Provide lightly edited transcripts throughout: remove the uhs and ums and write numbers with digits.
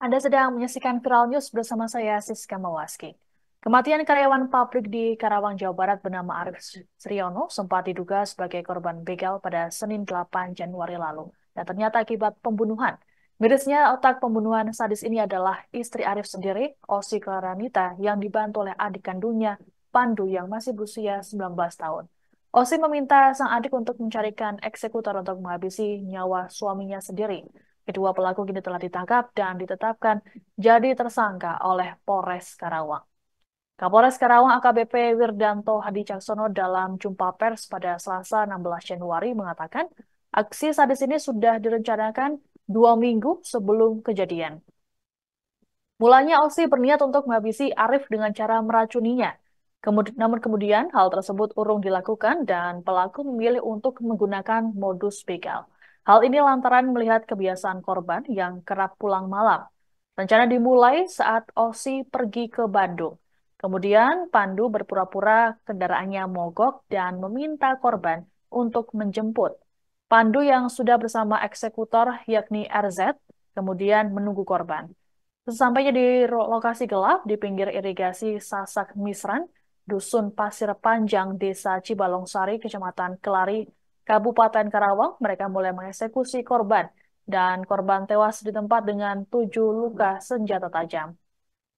Anda sedang menyaksikan Viral News bersama saya, Siska Mawaski. Kematian karyawan pabrik di Karawang, Jawa Barat bernama Arif Sriono sempat diduga sebagai korban begal pada Senin 8 Januari lalu. Dan ternyata akibat pembunuhan. Mirisnya, otak pembunuhan sadis ini adalah istri Arif sendiri, Osi Klaranita, yang dibantu oleh adik kandungnya, Pandu, yang masih berusia 19 tahun. Osi meminta sang adik untuk mencarikan eksekutor untuk menghabisi nyawa suaminya sendiri. Kedua pelaku kini telah ditangkap dan ditetapkan jadi tersangka oleh Polres Karawang. Kapolres Karawang AKBP Wirdanto Hadi Caksono dalam jumpa pers pada Selasa 16 Januari mengatakan aksi sadis ini sudah direncanakan 2 minggu sebelum kejadian. Mulanya Osi berniat untuk menghabisi Arif dengan cara meracuninya. Namun kemudian hal tersebut urung dilakukan dan pelaku memilih untuk menggunakan modus begal. Hal ini lantaran melihat kebiasaan korban yang kerap pulang malam. Rencana dimulai saat Osi pergi ke Bandung. Kemudian Pandu berpura-pura kendaraannya mogok dan meminta korban untuk menjemput. Pandu yang sudah bersama eksekutor yakni RZ kemudian menunggu korban. Sesampainya di lokasi gelap di pinggir irigasi Sasak Misran, Dusun Pasir Panjang, Desa Cibalongsari, Kecamatan Kelari, Kabupaten Karawang, mereka mulai mengeksekusi korban dan korban tewas di tempat dengan 7 luka senjata tajam.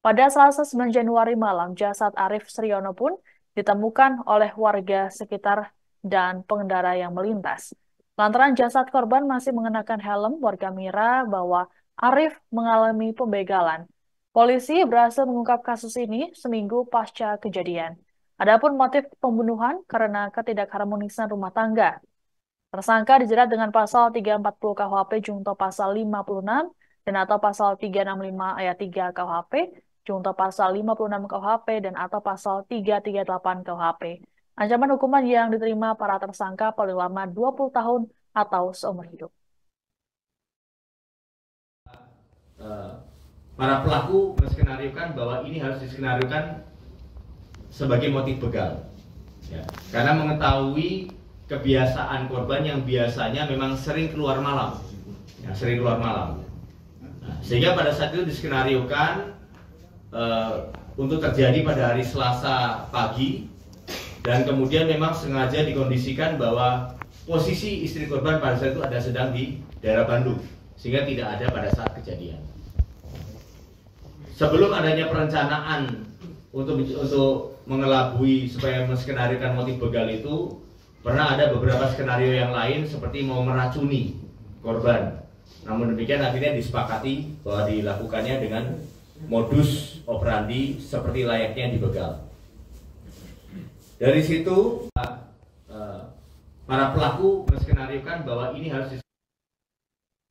Pada Selasa 9 Januari malam, jasad Arif Sriono pun ditemukan oleh warga sekitar dan pengendara yang melintas. Lantaran jasad korban masih mengenakan helm, warga mengira bahwa Arif mengalami pembegalan. Polisi berhasil mengungkap kasus ini seminggu pasca kejadian. Adapun motif pembunuhan karena ketidakharmonisan rumah tangga. Tersangka dijerat dengan pasal 340 KUHP junto pasal 56 dan atau pasal 365 ayat 3 KUHP, junto pasal 56 KUHP dan atau pasal 338 KUHP. Ancaman hukuman yang diterima para tersangka paling lama 20 tahun atau seumur hidup. Para pelaku menskenariokan bahwa ini harus diskenariokan sebagai motif begal, ya, karena mengetahui kebiasaan korban yang biasanya memang sering keluar malam, ya, sering keluar malam. Nah, sehingga pada saat itu diskenariokan untuk terjadi pada hari Selasa pagi, dan kemudian memang sengaja dikondisikan bahwa posisi istri korban pada saat itu ada sedang di daerah Bandung, sehingga tidak ada pada saat kejadian. Sebelum adanya perencanaan untuk mengelabui supaya menskenariokan motif begal itu, pernah ada beberapa skenario yang lain seperti mau meracuni korban. Namun demikian akhirnya disepakati bahwa dilakukannya dengan modus operandi seperti layaknya dibegal. Dari situ para pelaku menskenariokan bahwa ini harus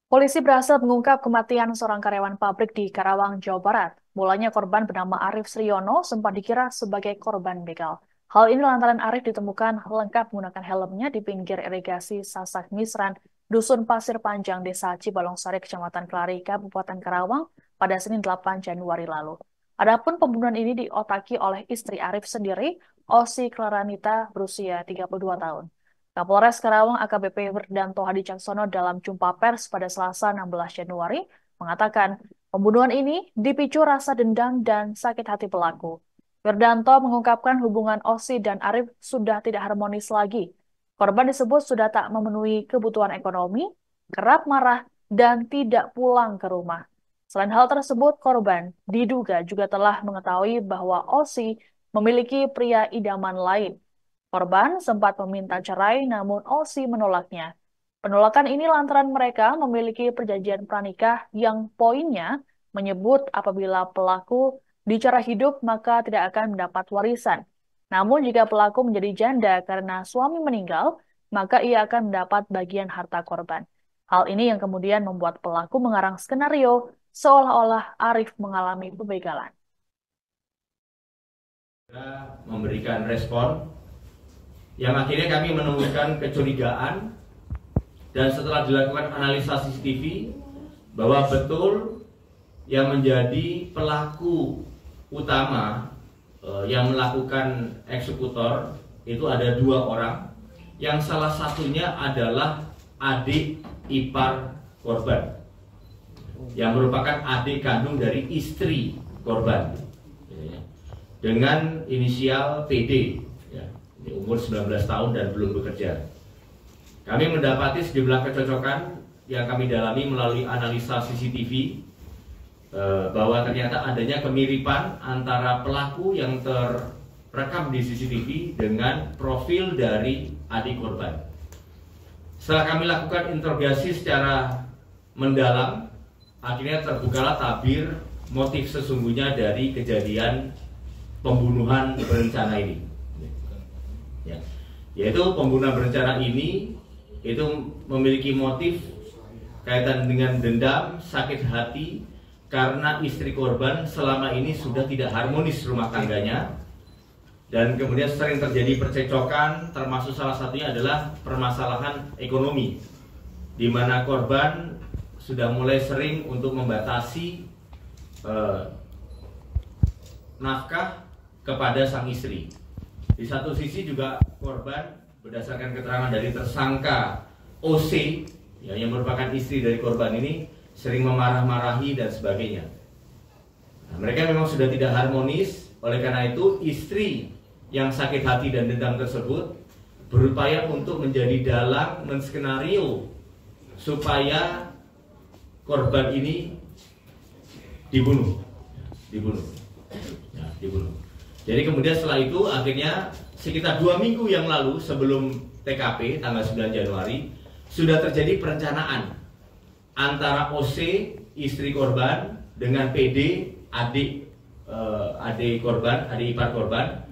Polisi berhasil mengungkap kematian seorang karyawan pabrik di Karawang, Jawa Barat. Mulanya korban bernama Arif Sriono sempat dikira sebagai korban begal. Hal ini lantaran Arif ditemukan lengkap menggunakan helmnya di pinggir irigasi Sasak Misran, Dusun Pasir Panjang, Desa Cibalongsari, Kecamatan Kelari, Kabupaten Karawang pada Senin 8 Januari lalu. Adapun pembunuhan ini diotaki oleh istri Arif sendiri, Osi Klaranita, berusia 32 tahun. Kapolres Karawang AKBP Wirdanto Hadi Caksono dalam jumpa pers pada Selasa 16 Januari mengatakan pembunuhan ini dipicu rasa dendam dan sakit hati pelaku. Wirdanto mengungkapkan hubungan Osi dan Arif sudah tidak harmonis lagi. Korban disebut sudah tak memenuhi kebutuhan ekonomi, kerap marah, dan tidak pulang ke rumah. Selain hal tersebut, korban diduga juga telah mengetahui bahwa Osi memiliki pria idaman lain. Korban sempat meminta cerai namun Osi menolaknya. Penolakan ini lantaran mereka memiliki perjanjian pranikah yang poinnya menyebut apabila pelaku diceraikan hidup maka tidak akan mendapat warisan. Namun jika pelaku menjadi janda karena suami meninggal, maka ia akan mendapat bagian harta korban. Hal ini yang kemudian membuat pelaku mengarang skenario seolah-olah Arif mengalami pembegalan. Memberikan respon yang akhirnya kami menemukan kecurigaan, dan setelah dilakukan analisa CCTV bahwa betul yang menjadi pelaku utama yang melakukan eksekutor itu ada 2 orang, yang salah satunya adalah adik ipar korban. yang merupakan adik kandung dari istri korban, ya, dengan inisial PD, ya, umur 19 tahun dan belum bekerja. Kami mendapati sejumlah kecocokan yang kami dalami melalui analisa CCTV, bahwa ternyata adanya kemiripan antara pelaku yang terekam di CCTV dengan profil dari adik korban. Setelah kami lakukan interogasi secara mendalam, akhirnya terbukalah tabir motif sesungguhnya dari kejadian pembunuhan berencana ini. Ya. Yaitu pembunuhan berencana ini itu memiliki motif kaitan dengan dendam, sakit hati, karena istri korban selama ini sudah tidak harmonis rumah tangganya, dan kemudian sering terjadi percekcokan, termasuk salah satunya adalah permasalahan ekonomi, di mana korban sudah mulai sering untuk membatasi nafkah kepada sang istri. Di satu sisi juga korban berdasarkan keterangan dari tersangka OC, ya, yang merupakan istri dari korban ini, sering memarah-marahi dan sebagainya. Nah, mereka memang sudah tidak harmonis. Oleh karena itu, istri yang sakit hati dan dendam tersebut berupaya untuk menjadi dalang, menskenario supaya korban ini dibunuh. Jadi kemudian setelah itu akhirnya sekitar 2 minggu yang lalu sebelum TKP tanggal 9 Januari sudah terjadi perencanaan antara OC istri korban dengan PD adik ipar korban,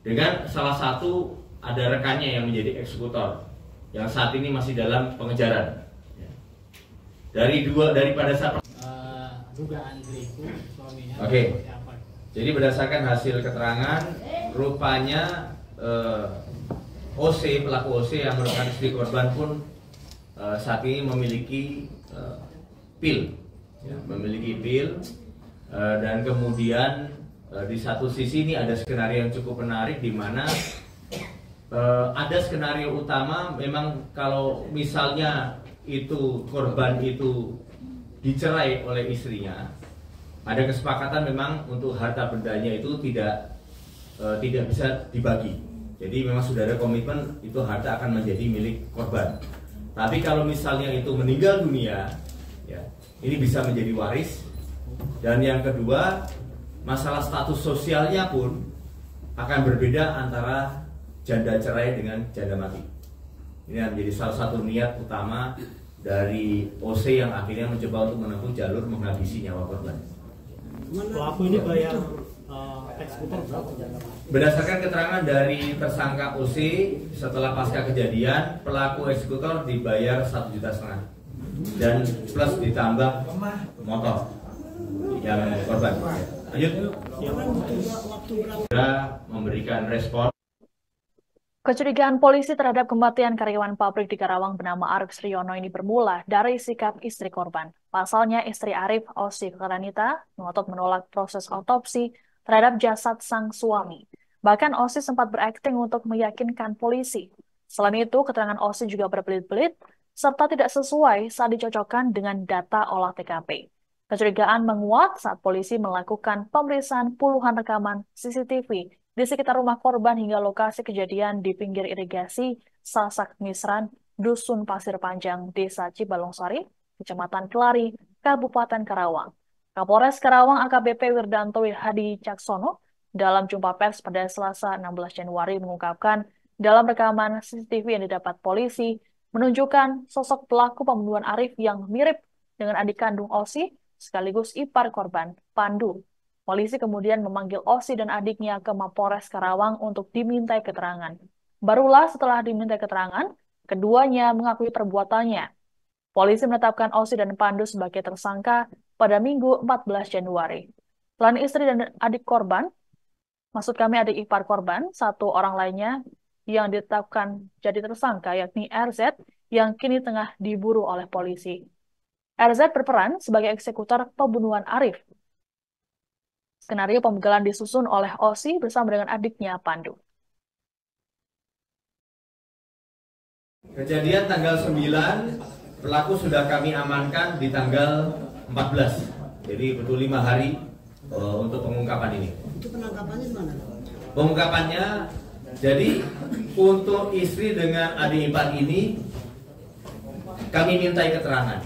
dengan salah satu ada rekannya yang menjadi eksekutor yang saat ini masih dalam pengejaran. Daripada saat dugaan berikut suaminya. Oke. Jadi berdasarkan hasil keterangan, rupanya pelaku OC yang merupakan istri korban pun saat ini memiliki pil, ya, dan kemudian di satu sisi ini ada skenario yang cukup menarik, di mana ada skenario utama memang kalau misalnya itu korban itu dicerai oleh istrinya, ada kesepakatan memang untuk harta bendanya itu tidak bisa dibagi. Jadi memang sudah ada komitmen itu harta akan menjadi milik korban. Tapi kalau misalnya itu meninggal dunia, ya, ini bisa menjadi waris. Dan yang kedua, masalah status sosialnya pun akan berbeda antara janda cerai dengan janda mati. Ini menjadi salah satu niat utama dari OC yang akhirnya mencoba untuk menempuh jalur menghabisi nyawa korban. Pelaku ini bayar eksekutor berapa? Berdasarkan keterangan dari tersangka OC, setelah pasca kejadian, pelaku eksekutor dibayar 1,5 juta dan plus ditambah motor yang korban. Lanjut. Sudah memberikan respon. Kecurigaan polisi terhadap kematian karyawan pabrik di Karawang bernama Arif Sriono ini bermula dari sikap istri korban. Pasalnya, istri Arif, Osi Karanita, ngotot menolak proses otopsi terhadap jasad sang suami. Bahkan Osi sempat berakting untuk meyakinkan polisi. Selain itu, keterangan Osi juga berbelit-belit serta tidak sesuai saat dicocokkan dengan data olah TKP. Kecurigaan menguat saat polisi melakukan pemeriksaan puluhan rekaman CCTV di sekitar rumah korban hingga lokasi kejadian di pinggir irigasi Sasak Misran, Dusun Pasir Panjang, Desa Cibalongsari, Kecamatan Kelari, Kabupaten Karawang. Kapolres Karawang AKBP Wirdanto Hadi Caksono dalam jumpa pers pada Selasa 16 Januari mengungkapkan dalam rekaman CCTV yang didapat polisi menunjukkan sosok pelaku pembunuhan Arif yang mirip dengan adik kandung Osi sekaligus ipar korban, Pandu. Polisi kemudian memanggil Osi dan adiknya ke Mapolres Karawang untuk dimintai keterangan. Barulah setelah dimintai keterangan, keduanya mengakui perbuatannya. Polisi menetapkan Osi dan Pandu sebagai tersangka pada Minggu 14 Januari. Selain istri dan adik korban, maksud kami adik ipar korban, satu orang lainnya yang ditetapkan jadi tersangka yakni RZ yang kini tengah diburu oleh polisi. RZ berperan sebagai eksekutor pembunuhan Arif. Skenario pembegalan disusun oleh Osi bersama dengan adiknya Pandu. Kejadian tanggal 9, pelaku sudah kami amankan di tanggal 14. Jadi betul 5 hari untuk pengungkapan ini. Itu penangkapannya di mana? Pengungkapannya, jadi untuk istri dengan adik ipar ini kami mintai keterangan.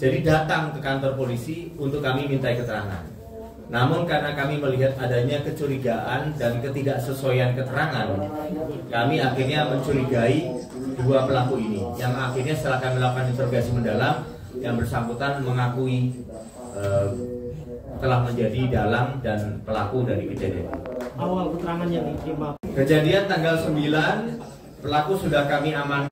Jadi datang ke kantor polisi untuk kami mintai keterangan. Namun karena kami melihat adanya kecurigaan dan ketidaksesuaian keterangan, kami akhirnya mencurigai 2 pelaku ini. Yang akhirnya setelah kami melakukan interogasi mendalam, yang bersangkutan mengakui telah menjadi dalang dan pelaku dari kejadian. Awal keterangan yang diterima. Kejadian tanggal 9, pelaku sudah kami amankan.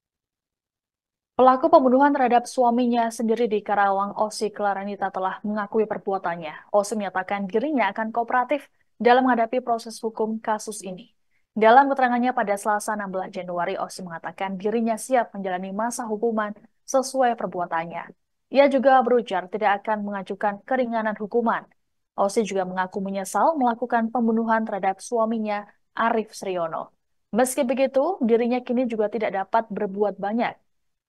Pelaku pembunuhan terhadap suaminya sendiri di Karawang, Osi Klarenita, telah mengakui perbuatannya. Osi menyatakan dirinya akan kooperatif dalam menghadapi proses hukum kasus ini. Dalam keterangannya pada Selasa 16 Januari, Osi mengatakan dirinya siap menjalani masa hukuman sesuai perbuatannya. Ia juga berujar tidak akan mengajukan keringanan hukuman. Osi juga mengaku menyesal melakukan pembunuhan terhadap suaminya, Arif Sriono. Meski begitu, dirinya kini juga tidak dapat berbuat banyak.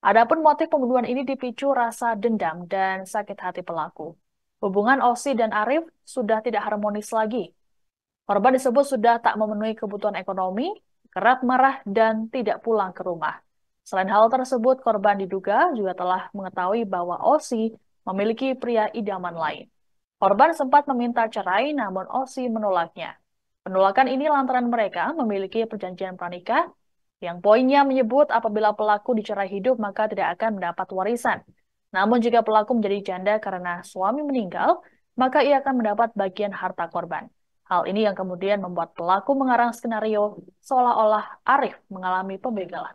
Adapun motif pembunuhan ini dipicu rasa dendam dan sakit hati pelaku. Hubungan Osi dan Arif sudah tidak harmonis lagi. Korban disebut sudah tak memenuhi kebutuhan ekonomi, kerap marah, dan tidak pulang ke rumah. Selain hal tersebut, korban diduga juga telah mengetahui bahwa Osi memiliki pria idaman lain. Korban sempat meminta cerai, namun Osi menolaknya. Penolakan ini lantaran mereka memiliki perjanjian pranikah yang poinnya menyebut apabila pelaku dicerai hidup maka tidak akan mendapat warisan. Namun jika pelaku menjadi janda karena suami meninggal, maka ia akan mendapat bagian harta korban. Hal ini yang kemudian membuat pelaku mengarang skenario seolah-olah Arif mengalami pembegalan.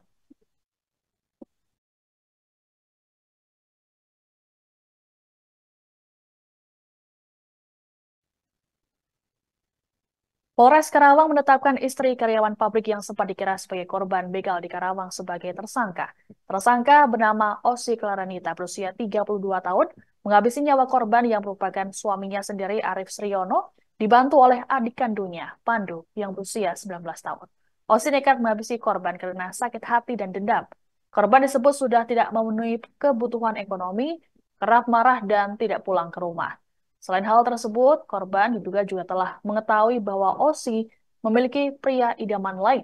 Polres Karawang menetapkan istri karyawan pabrik yang sempat dikira sebagai korban begal di Karawang sebagai tersangka. Tersangka bernama Osi Klarenita berusia 32 tahun, menghabisi nyawa korban yang merupakan suaminya sendiri Arif Sriono, dibantu oleh adik kandungnya, Pandu, yang berusia 19 tahun. Osi nekat menghabisi korban karena sakit hati dan dendam. Korban disebut sudah tidak memenuhi kebutuhan ekonomi, kerap marah, dan tidak pulang ke rumah. Selain hal tersebut, korban diduga juga telah mengetahui bahwa Osi memiliki pria idaman lain.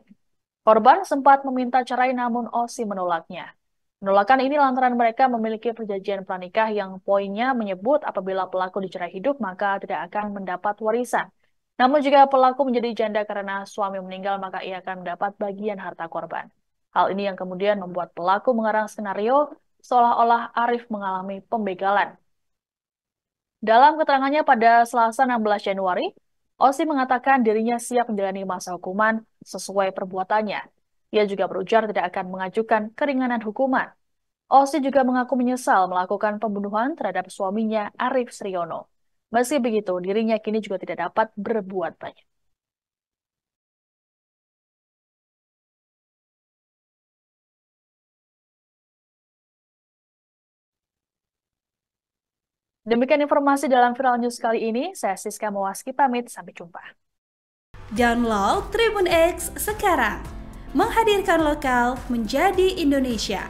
Korban sempat meminta cerai namun Osi menolaknya. Penolakan ini lantaran mereka memiliki perjanjian pranikah yang poinnya menyebut apabila pelaku dicerai hidup maka tidak akan mendapat warisan. Namun jika pelaku menjadi janda karena suami meninggal maka ia akan mendapat bagian harta korban. Hal ini yang kemudian membuat pelaku mengarang skenario seolah-olah Arif mengalami pembegalan. Dalam keterangannya pada Selasa 16 Januari, Osi mengatakan dirinya siap menjalani masa hukuman sesuai perbuatannya. Ia juga berujar tidak akan mengajukan keringanan hukuman. Osi juga mengaku menyesal melakukan pembunuhan terhadap suaminya Arif Sriono. Meski begitu, dirinya kini juga tidak dapat berbuat banyak. Demikian informasi dalam Viral News kali ini. Saya Siska Mawaski pamit, sampai jumpa. Download Tribun X sekarang, menghadirkan lokal menjadi Indonesia.